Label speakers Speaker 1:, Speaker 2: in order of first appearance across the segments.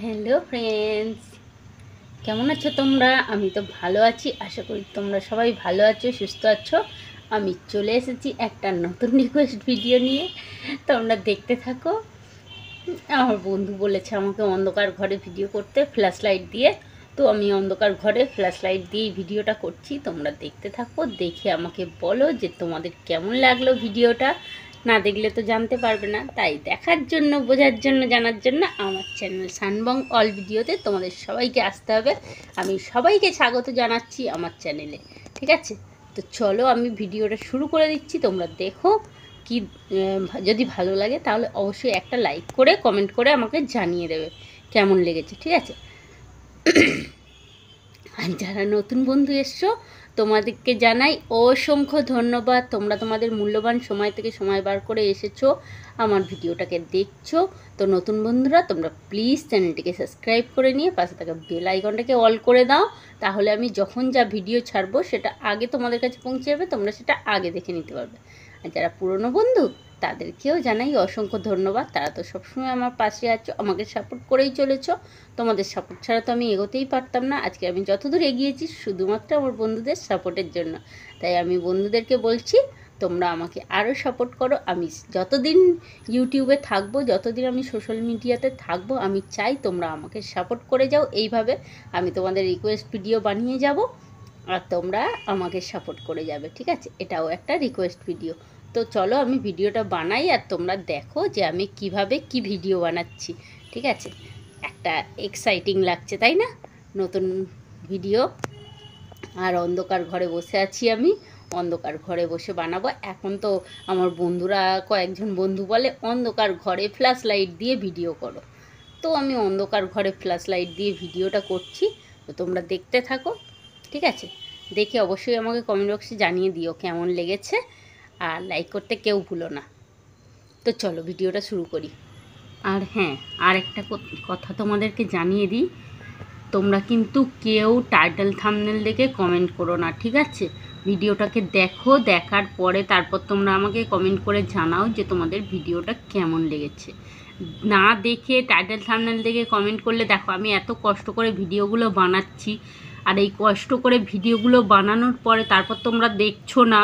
Speaker 1: Hello friends, কেমন আছো তোমরা? আমি তো ভালো আছি, আশা করি তোমরা সবাই ভালো আছো, সুস্থ আছো। আমি চলে এসেছি একটা নতুন রিকোয়েস্ট ভিডিও নিয়ে, তোমরা দেখতে থাকো। আমার বন্ধু বলেছে আমাকে অন্ধকার ঘরে ভিডিও করতে ফ্ল্যাশ লাইট দিয়ে, তো আমি অন্ধকার ঘরে ফ্ল্যাশ লাইট দিয়েই ভিডিওটা করছি। তোমরা দেখতে থাকো, দেখে আমাকে বলো যে তোমাদের কেমন লাগলো ভিডিওটা। না দেখলে তো জানতে পারবে না, তাই দেখার জন্য, বোঝার জন্য, জানার জন্য আমার চ্যানেল সানবং অল ভিডিওতে তোমাদের সবাইকে আসতে হবে। আমি সবাইকে স্বাগত জানাচ্ছি আমার চ্যানেলে, ঠিক আছে? তো চলো আমি ভিডিওটা শুরু করে দিচ্ছি, তোমরা দেখো। কি যদি ভালো লাগে তাহলে অবশ্যই একটা লাইক করে কমেন্ট করে আমাকে জানিয়ে দেবে কেমন লেগেছে, ঠিক আছে? আর যারা নতুন বন্ধু এসছো তোমাদেরকে জানাই অসংখ্য ধন্যবাদ। তোমরা তোমাদের মূল্যবান সময় থেকে সময় বার করে এসেছো, আমার ভিডিওটাকে দেখছো। তো নতুন বন্ধুরা তোমরা প্লিজ চ্যানেলটিকে সাবস্ক্রাইব করে নিয়ে পাশে থাকা বেল আইকনটাকে অল করে দাও, তাহলে আমি যখন যা ভিডিও ছাড়বো সেটা আগে তোমাদের কাছে পৌঁছে যাবে, তোমরা সেটা আগে দেখে নিতে পারবে। আর যারা পুরনো বন্ধু তাদেরকেও জানাই অসংখ্য ধন্যবাদ, তারা তো সবসময় আমার পাশে আছো, আমাকে সাপোর্ট করেই চলেছো। তোমাদের সাপোর্ট ছাড়া তো আমি এগোতেই পারতাম না। আজকে আমি যতদূর এগিয়েছি শুধুমাত্র আমার বন্ধুদের সাপোর্টের জন্য। তাই আমি বন্ধুদেরকে বলছি তোমরা আমাকে আরও সাপোর্ট করো। আমি যতদিন ইউটিউবে থাকবো, যতদিন আমি সোশ্যাল মিডিয়াতে থাকবো, আমি চাই তোমরা আমাকে সাপোর্ট করে যাও। এইভাবে আমি তোমাদের রিকোয়েস্ট ভিডিও বানিয়ে যাব আর তোমরা আমাকে সাপোর্ট করে যাবে, ঠিক আছে? এটাও একটা রিকোয়েস্ট ভিডিও। তো চলো আমি ভিডিওটা বানাই আর তোমরা দেখো যে আমি কিভাবে কি ভিডিও বানাচ্ছি, ঠিক আছে? একটা এক্সাইটিং লাগছে, তাই না? নতুন ভিডিও। আর অন্ধকার ঘরে বসে আছি আমি, অন্ধকার ঘরে বসে বানাবো। এখন তো আমার বন্ধুরা, কয়েকজন বন্ধু বলে অন্ধকার ঘরে ফ্ল্যাশ লাইট দিয়ে ভিডিও করো, তো আমি অন্ধকার ঘরে ফ্ল্যাশ লাইট দিয়ে ভিডিওটা করছি। তো তোমরা দেখতে থাকো, ঠিক আছে? দেখে অবশ্যই আমাকে কমেন্ট বক্সে জানিয়ে দিও কেমন লেগেছে, আর লাইক করতে কেউ ভুলো না। তো চলো ভিডিওটা শুরু করি। আর হ্যাঁ, আর একটা কথা তোমাদেরকে জানিয়ে দিই, তোমরা কিন্তু কেউ টাইটেল থাম্বনেল দেখে কমেন্ট করো না, ঠিক আছে? ভিডিওটাকে দেখো, দেখার পরে তারপর তোমরা আমাকে কমেন্ট করে জানাও যে তোমাদের ভিডিওটা কেমন লেগেছে। না দেখে টাইটেল থাম্বনেল দেখে কমেন্ট করলে, দেখো আমি এত কষ্ট করে ভিডিওগুলো বানাচ্ছি, আর এই কষ্ট করে ভিডিওগুলো বানানোর পরে তারপর তোমরা দেখছো না,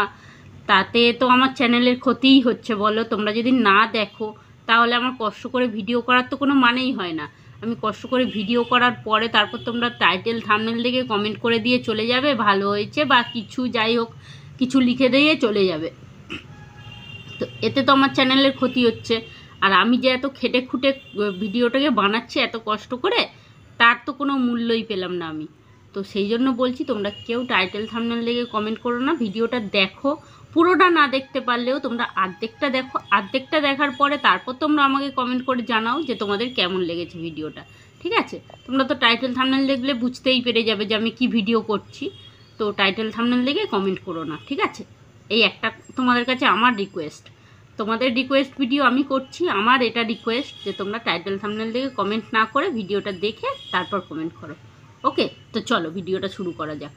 Speaker 1: তাতে তো আমার চ্যানেলের ক্ষতিই হচ্ছে। বলো, তোমরা যদি না দেখো তাহলে আমার কষ্ট করে ভিডিও করার তো কোনো মানেই হয় না। আমি কষ্ট করে ভিডিও করার পরে তারপর তোমরা টাইটেল থাম্বনেল দেখে কমেন্ট করে দিয়ে চলে যাবে, ভালো হয়েছে বা কিছু যাই হোক কিছু লিখে দিয়ে চলে যাবে। তো এতে তো আমার চ্যানেলের ক্ষতি হচ্ছে। আর আমি যে এত খেটে খুঁটে ভিডিওটাকে বানাচ্ছি এত কষ্ট করে, তার তো কোনো মূল্যই পেলাম না আমি। তো সেই জন্য বলছি তোমরা কেউ টাইটেল থাম্বনেল দেখে কমেন্ট করো না, ভিডিওটা দেখো। পুরোটা না দেখতে পারলেও তোমরা আর্ধেকটা দেখো, আর্ধেকটা দেখার পরে তারপর তোমরা আমাকে কমেন্ট করে জানাও যে তোমাদের কেমন লেগেছে ভিডিওটা, ঠিক আছে? তোমরা তো টাইটেল থাম্বনেল দেখলে বুঝতেই পেরে যাবে যে আমি কি ভিডিও করছি। তো টাইটেল থাম্বনেল দেখে কমেন্ট করো না, ঠিক আছে? এই একটা তোমাদের কাছে আমার রিকোয়েস্ট। তোমাদের রিকোয়েস্ট ভিডিও আমি করছি, আমার এটা রিকোয়েস্ট যে তোমরা টাইটেল থাম্বনেল দেখে কমেন্ট না করে ভিডিওটা দেখে তারপর কমেন্ট করো। ওকে, তো চলো ভিডিওটা শুরু করা যাক।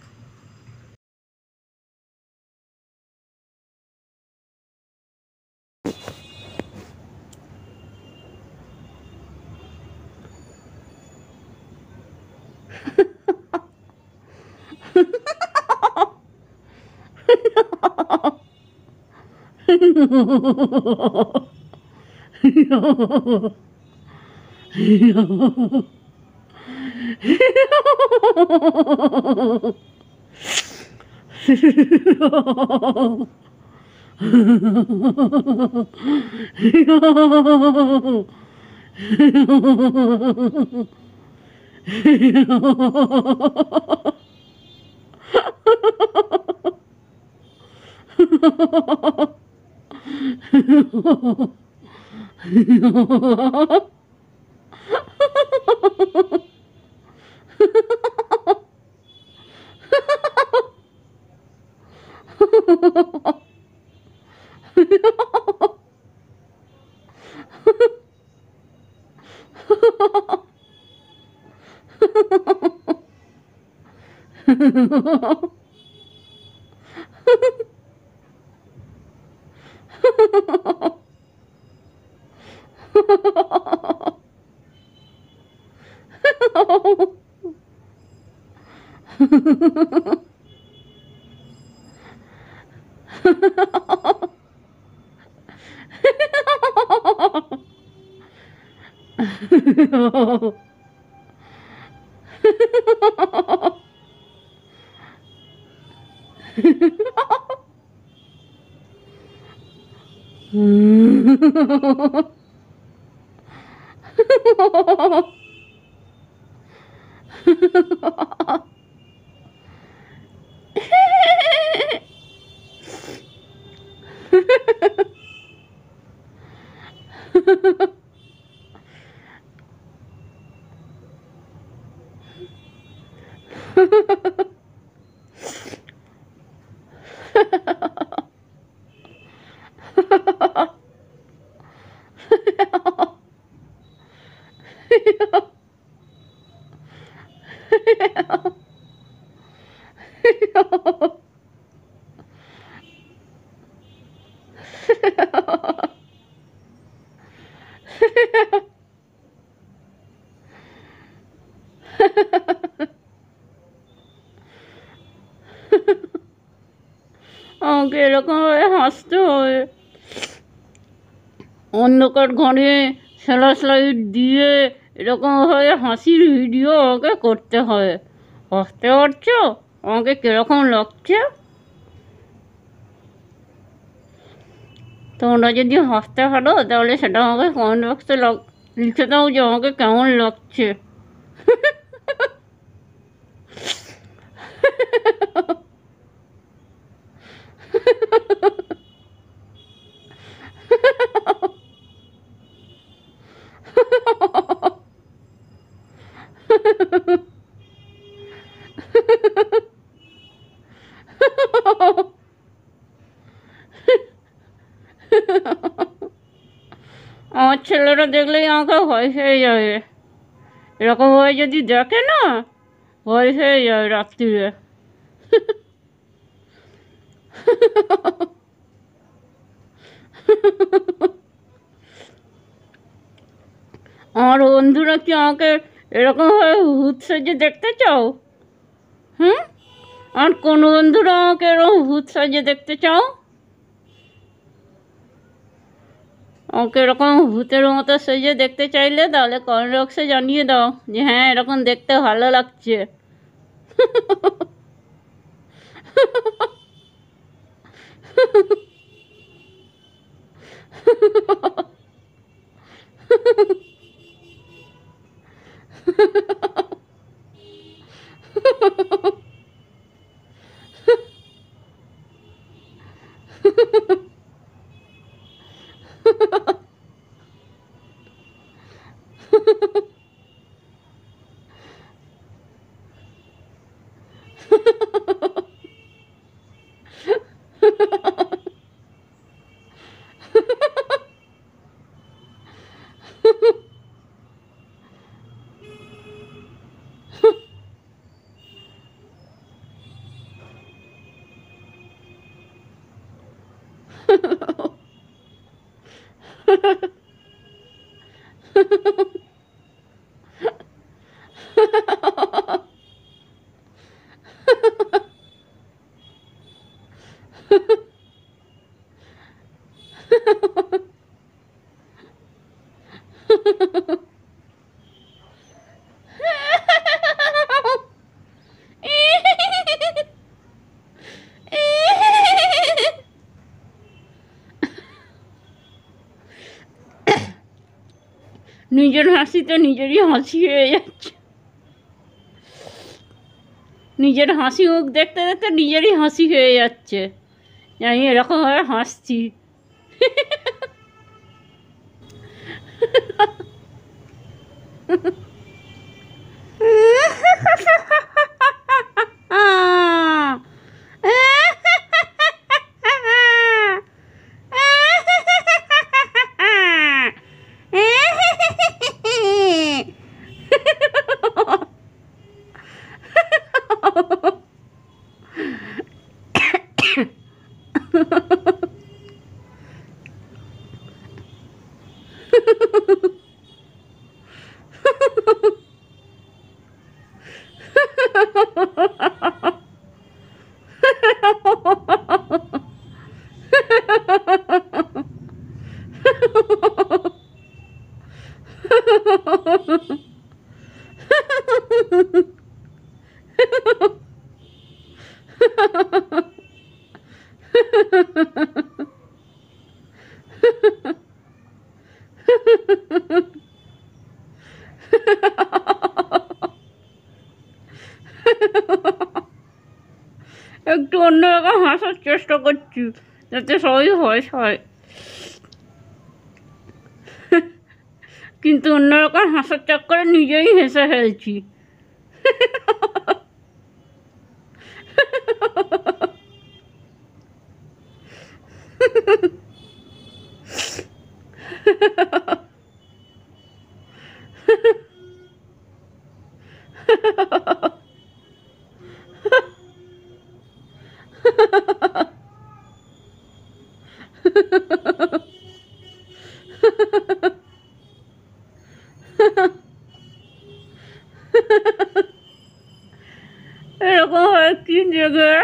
Speaker 1: আমাকে এরকমভাবে হাসতে হবে, অন্ধকার ঘরে ফ্ল্যাশ লাইট দিয়ে এরকমভাবে হাসির ভিডিও আমাকে করতে হবে। হাসতে পারছো? আমাকে কীরকম লাগছে? তোমরা যদি হাসতে পারো তাহলে সেটা আমাকে কমেন্ট বক্সে লিখে দাও যে আমাকে কেমন লাগছে। আমার ছেলেরা দেখলেই আমাকে ভয় পেয়ে যাবে, এরকমভাবে যদি দেখে না ভয় পেয়ে যাবে রাত্রিরে। আমার বন্ধুরা কি আমাকে এরকমভাবে ভূত সেজে দেখতে চাও? হুম, আর কোন বন্ধুরা আমাকে এরকম ভূত সাজিয়ে দেখতে চাও? আমাকে এরকম ভূতের মতো সেজে দেখতে চাইলে তাহলে কমেন্ট বক্সে জানিয়ে দাও যে হ্যাঁ এরকম দেখতে ভালো লাগছে। নিজের হাসিতে নিজেরই হাসি হয়ে যাচ্ছে, নিজের হাসি মুখ দেখতে দেখতে নিজেরই হাসি হয়ে যাচ্ছে, আমি এরকমভাবে হাসছি। একটু অন্যরকম হাসার চেষ্টা করছি যাতে সবাই ভয় হয়, কিন্তু অন্যরকম হাসার চক্করে নিজেই হেসে ফেলছি। এরকম হয় কি জেগে?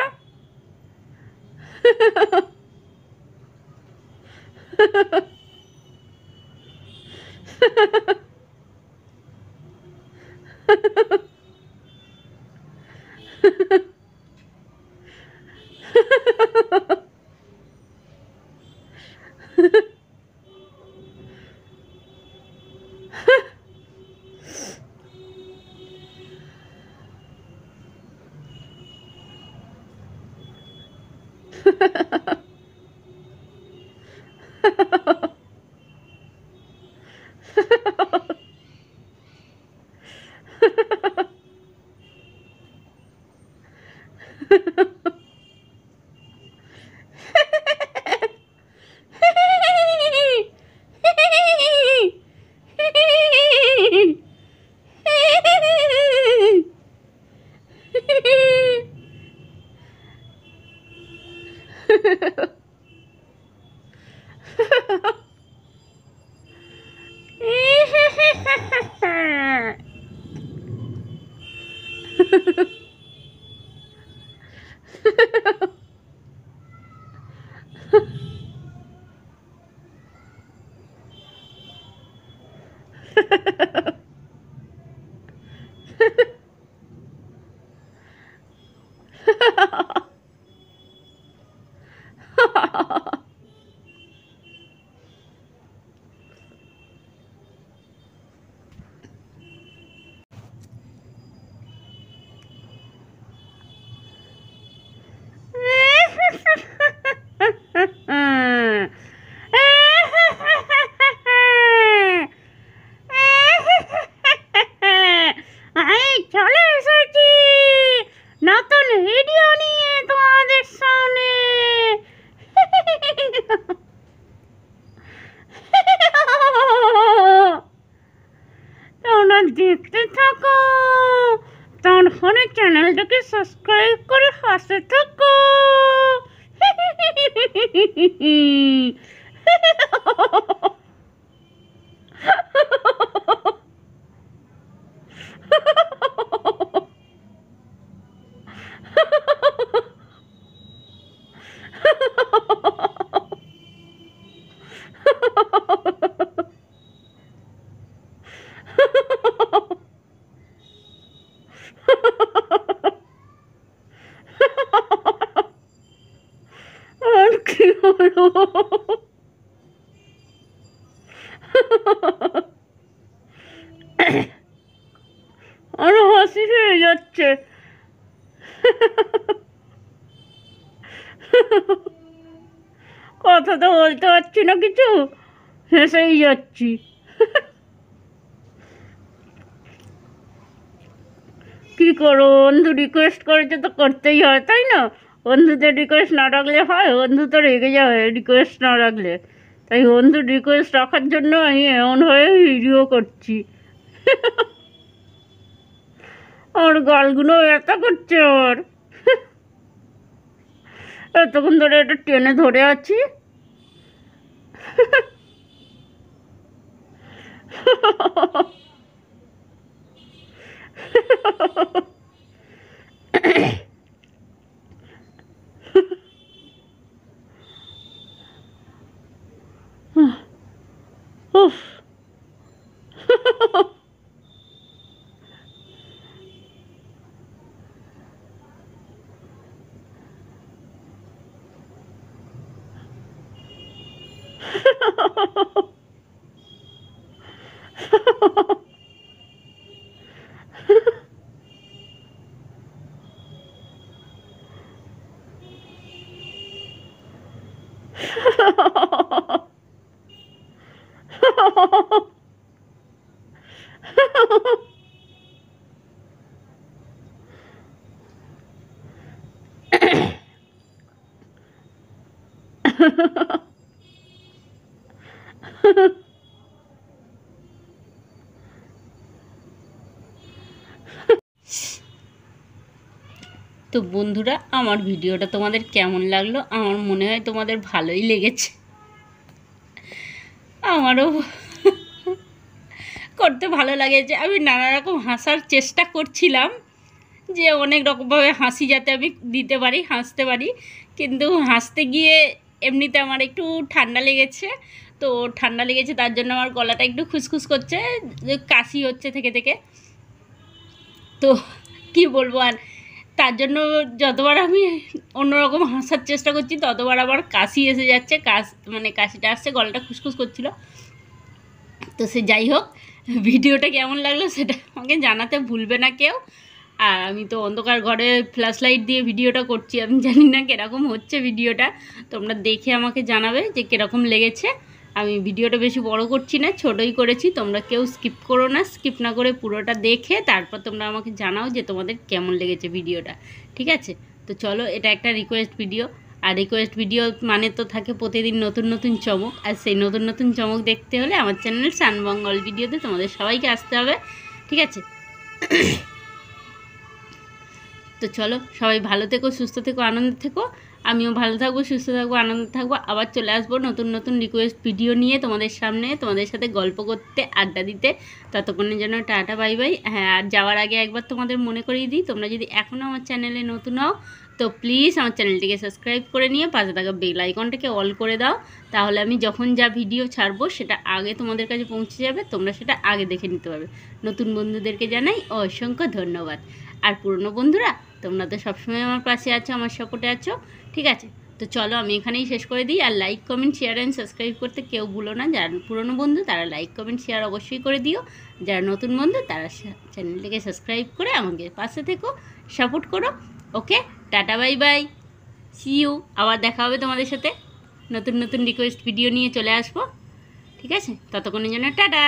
Speaker 1: দেখতে থাকো, তারপরে চ্যানেলটাকে সাবস্ক্রাইব করে পাশে থাকো। আর কি হলো? আরো হাসি হয়ে যাচ্ছে। কথা তো বলতে পারছি না কিছু, হেসেই যাচ্ছি। কি করো, বন্ধু রিকোয়েস্ট করেছে তো করতেই হয়, তাই না? বন্ধুদের রিকোয়েস্ট না রাখলে হয়? বন্ধু তো রেগে যাবে রিকোয়েস্ট না রাখলে। তাই বন্ধুর রিকোয়েস্ট রাখার জন্য আমি এমন হয়ে ভিডিও করছি। আর গালগুলো ব্যথা করছে আমার। এতক্ষণ ধরে এটা টেনে ধরে আছি। তো বন্ধুরা, আমার ভিডিওটা তোমাদের কেমন লাগলো? আমার মনে হয় তোমাদের ভালোই লেগেছে। আমারও করতে ভালো লাগেছে। আমি নানা রকম হাসার চেষ্টা করছিলাম, যে অনেক রকমভাবে হাসি যাতে আমি দিতে পারি, হাসতে পারি, কিন্তু হাসতে গিয়ে এমনিতে আমার একটু ঠান্ডা লেগেছে। তো ঠান্ডা লেগেছে, তার জন্য আমার গলাটা একটু খুসখুস করছে, কাশি হচ্ছে থেকে থেকে। তো কি বলবো আর, তার জন্য যতবার আমি অন্যরকম হাসার চেষ্টা করছি ততবার আবার কাশি এসে যাচ্ছে, মানে কাশিটা আসছে, গলাটা খুসখুস করছিল। তো সে যাই হোক, ভিডিওটা কেমন লাগলো সেটা আমাকে জানাতে ভুলবে না কেউ। আর আমি তো অন্ধকার ঘরে ফ্ল্যাশ লাইট দিয়ে ভিডিওটা করছি, আমি জানি না কীরকম হচ্ছে ভিডিওটা। তোমরা দেখে আমাকে জানাবে যে কীরকম লেগেছে। আমি ভিডিওটা বেশি বড় করছি না, ছোটোই করেছি। তোমরা কেউ স্কিপ করো না, স্কিপ না করে পুরোটা দেখে তারপর তোমরা আমাকে জানাও যে তোমাদের কেমন লেগেছে ভিডিওটা, ঠিক আছে? তো চলো, এটা একটা রিকোয়েস্ট ভিডিও, আর রিকোয়েস্ট ভিডিও মানে তো থাকে প্রতিদিন নতুন নতুন চমক, আর সেই নতুন নতুন চমক দেখতে হলে আমার চ্যানেল সানবেঙ্গল ভিডিওতে তোমাদের সবাইকে আসতে হবে, ঠিক আছে? তো চলো, সবাই ভালো থেকো, সুস্থ থেকো, আনন্দে থেকো। আমিও ভালো থাকবো, সুস্থ থাকবো, আনন্দে থাকবো। আবার চলে আসবো নতুন নতুন রিকোয়েস্ট ভিডিও নিয়ে তোমাদের সামনে, তোমাদের সাথে গল্প করতে, আড্ডা দিতে। ততক্ষণের জন্য টাটা, বাই বাই। হ্যাঁ, আর যাওয়ার আগে একবার তোমাদের মনে করিয়ে দিই, তোমরা যদি এখনও আমার চ্যানেলে নতুন হও তো প্লিজ আমার চ্যানেলটিকে সাবস্ক্রাইব করে নিয়ে পাশে থাকা বেল আইকনটাকে অল করে দাও। তাহলে আমি যখন যা ভিডিও ছাড়বো সেটা আগে তোমাদের কাছে পৌঁছে যাবে, তোমরা সেটা আগে দেখে নিতে পারবে। নতুন বন্ধুদেরকে জানাই অসংখ্য ধন্যবাদ। আর পুরনো বন্ধুরা, তোমরা তো সবসময় আমার পাশে আছো, আমার সাপোর্টে আছো, ঠিক আছে? তো চলো, আমি এখানেই শেষ করে দিই। আর like, comment, share and subscribe করতে কেউ ভুলো না। যারা পুরনো বন্ধু তারা লাইক, কমেন্ট, শেয়ার অবশ্যই করে দিও। যারা নতুন বন্ধু তারা চ্যানেলটিকে সাবস্ক্রাইব করে আমাকে পাশে থেকো, সাপোর্ট করো। Okay, tata, bye bye, see you. আবার দেখা হবে তোমাদের সাথে, নতুন নতুন রিকোয়েস্ট ভিডিও নিয়ে চলে আসবো, ঠিক আছে? ততক্ষণের জন্য টাটা।